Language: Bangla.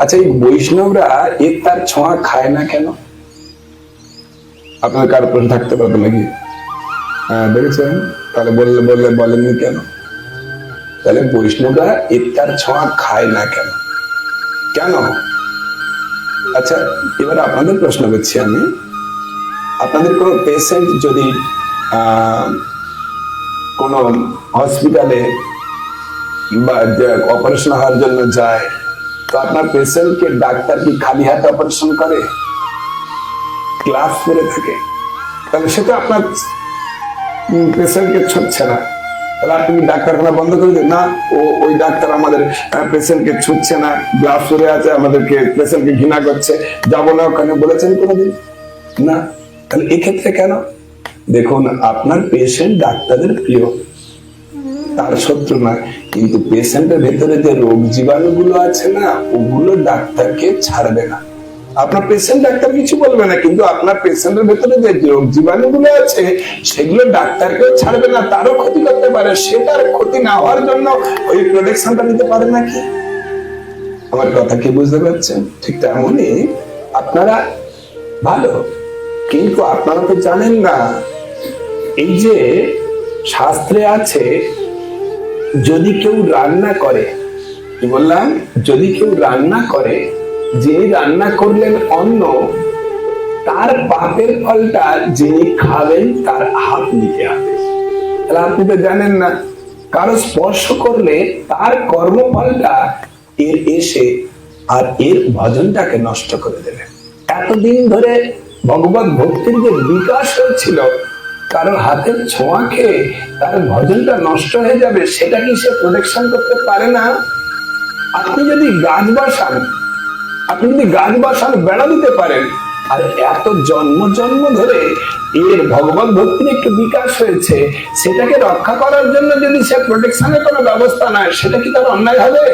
আচ্ছা, এই বৈষ্ণবরা এর তার ছোঁয়া খায় না কেন? আপনার কার প্রশ্ন থাকতে পারবে নাকি? হ্যাঁ, দেখেছেন? তাহলে বলেননি কেন? তাহলে বৈষ্ণবরা এর তার ছোঁয়া খায় না কেন? কেন? আচ্ছা, এবার আপনাদের প্রশ্ন করছি আমি। আপনাদের কোন পেশেন্ট যদি কোন হসপিটালে বা অপারেশন হওয়ার জন্য যায়, তো আপনার পেশেন্টকে ডাক্তার কি খালি হাতে অপারেশন করে? গ্লাভস পরে থাকে। তাহলে সেটা আপনার পেশেন্টকে ছুঁচ্ছে না। তাহলে আপনি কি ডাক্তারখানা বন্ধ করে দেন? না, ওই ডাক্তার আমাদের পেশেন্টকে ছুঁচ্ছে না, গ্লাভস পরে আছে, আমাদেরকে পেশেন্টকে ঘৃণা করছে, যাবো না ওখানে, বলেছেন কোনোদিন? না। তাহলে এক্ষেত্রে কেন? দেখুন, আপনার পেশেন্ট ডাক্তারের প্রিয়, তার শত্রু নয়, কিন্তু পেশেন্টের ভেতরে যে রোগ জীবাণুগুলো আছে না, ওগুলো ডাক্তারকে ছাড়বে না। আপনার পেশেন্ট ডাক্তার কিছু বলবে না, কিন্তু আপনার পেশেন্টের ভেতরে যে রোগ জীবাণুগুলো আছে সেগুলো ডাক্তারকেও ছাড়বে না, তারও ক্ষতি করতে পারে। সেটার ক্ষতি না হওয়ার জন্য ওই প্রোটেকশনটা নিতে পারে নাকি? আমার কথা কি বুঝতে পারছেন? ঠিক তেমনই আপনারা ভালো, কিন্তু আপনারা তো জানেন না, এই যে শাস্ত্রে আছে, যদি কেউ রান্না করে, কি বললাম? যদি কেউ রান্না করে, যিনি রান্না করলেন অন্ন, তার পাপের ফলটা যিনি খাবেন তার হাত নিতে হবে। তাহলে আপনি তো জানেন না, কারো স্পর্শ করলে তার কর্মফলটা এর এসে আর এর ভজনটাকে নষ্ট করে দেবে। এতদিন ধরে ভগবত ভক্তির যে বিকাশ হয়েছিল, কারো হাতের ছোঁয়া খেয়ে তার ভজনটা নষ্ট হয়ে যাবে, সেটা কি সে প্রোটেকশন করতে পারে না? আপনি যদি গাছ বাসান বেড়া দিতে পারেন, আর এত জন্ম জন্ম ধরে এর ভগবত ভক্তির একটু বিকাশ হয়েছে, সেটাকে রক্ষা করার জন্য যদি সে প্রোটেকশনের কোনো ব্যবস্থা নেয়, সেটা কি তার অন্যায় হবে?